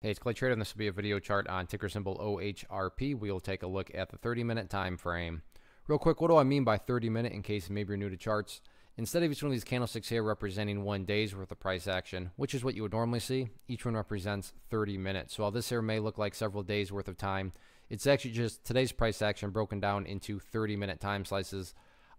Hey, it's Clay Trader, and this will be a video chart on ticker symbol OHRP. We'll take a look at the 30-minute time frame. Real quick, what do I mean by 30-minute in case maybe you're new to charts? Instead of each one of these candlesticks here representing 1 day's worth of price action, which is what you would normally see, each one represents 30 minutes. So while this here may look like several days worth of time, it's actually just today's price action broken down into 30-minute time slices.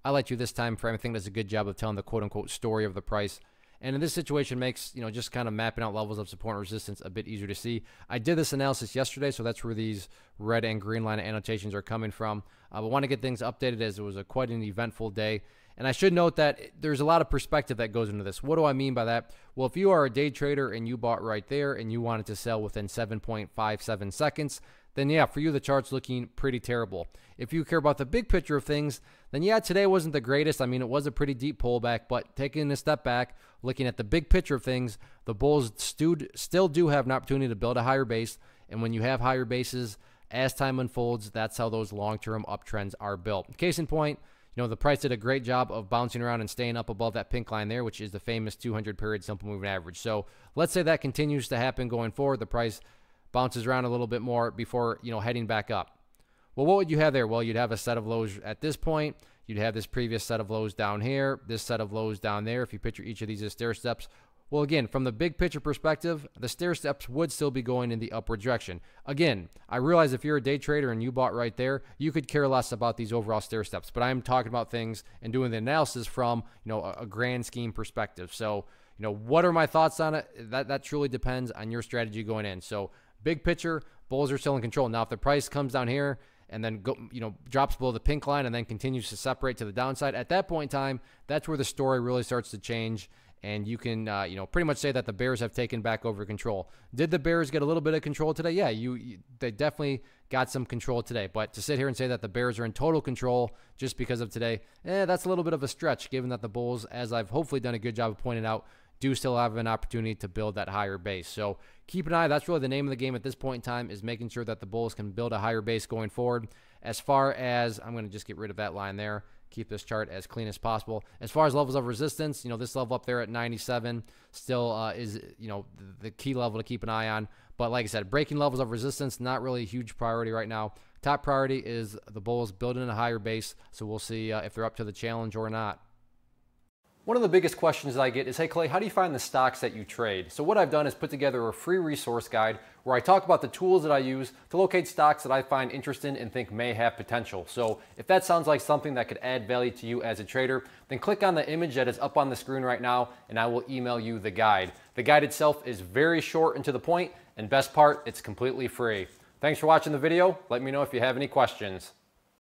I like you this time frame. I think does a good job of telling the quote-unquote story of the price. And in this situation makes, just kind of mapping out levels of support and resistance a bit easier to see. I did this analysis yesterday, so that's where these red and green line annotations are coming from. But want to get things updated as it was quite an eventful day. And I should note that there's a lot of perspective that goes into this. What do I mean by that? Well, if you are a day trader and you bought right there and you wanted to sell within 7.57 seconds, then yeah, for you, the chart's looking pretty terrible. If you care about the big picture of things, then yeah, today wasn't the greatest. I mean, it was a pretty deep pullback, but taking a step back, looking at the big picture of things, the bulls still do have an opportunity to build a higher base. And when you have higher bases, as time unfolds, that's how those long-term uptrends are built. Case in point, the price did a great job of bouncing around and staying up above that pink line there, which is the famous 200 period simple moving average. So let's say that continues to happen going forward. The price bounces around a little bit more before, heading back up. Well, what would you have there? Well, you'd have a set of lows at this point. You'd have this previous set of lows down here, this set of lows down there. If you picture each of these as stair steps, well, again, from the big picture perspective, the stair steps would still be going in the upward direction. Again, I realize if you're a day trader and you bought right there, you could care less about these overall stair steps, but I'm talking about things and doing the analysis from, a grand scheme perspective. So, what are my thoughts on it? That truly depends on your strategy going in. So, big picture, bulls are still in control. Now, if the price comes down here and then drops below the pink line and then continues to separate to the downside, at that point in time, that's where the story really starts to change. And you can, pretty much say that the bears have taken back over control. Did the bears get a little bit of control today? Yeah, they definitely got some control today. But to sit here and say that the bears are in total control just because of today, that's a little bit of a stretch, given that the bulls, as I've hopefully done a good job of pointing out, do still have an opportunity to build that higher base. So keep an eye. That's really the name of the game at this point in time, is making sure that the bulls can build a higher base going forward. As far as, I'm going to just get rid of that line there, keep this chart as clean as possible. As far as levels of resistance, this level up there at 97 still is, the key level to keep an eye on. But like I said, breaking levels of resistance, not really a huge priority right now. Top priority is the bulls building a higher base. So we'll see if they're up to the challenge or not. One of the biggest questions that I get is, hey Clay, how do you find the stocks that you trade? So what I've done is put together a free resource guide where I talk about the tools that I use to locate stocks that I find interesting and think may have potential. So if that sounds like something that could add value to you as a trader, then click on the image that is up on the screen right now and I will email you the guide. The guide itself is very short and to the point, and best part, it's completely free. Thanks for watching the video. Let me know if you have any questions.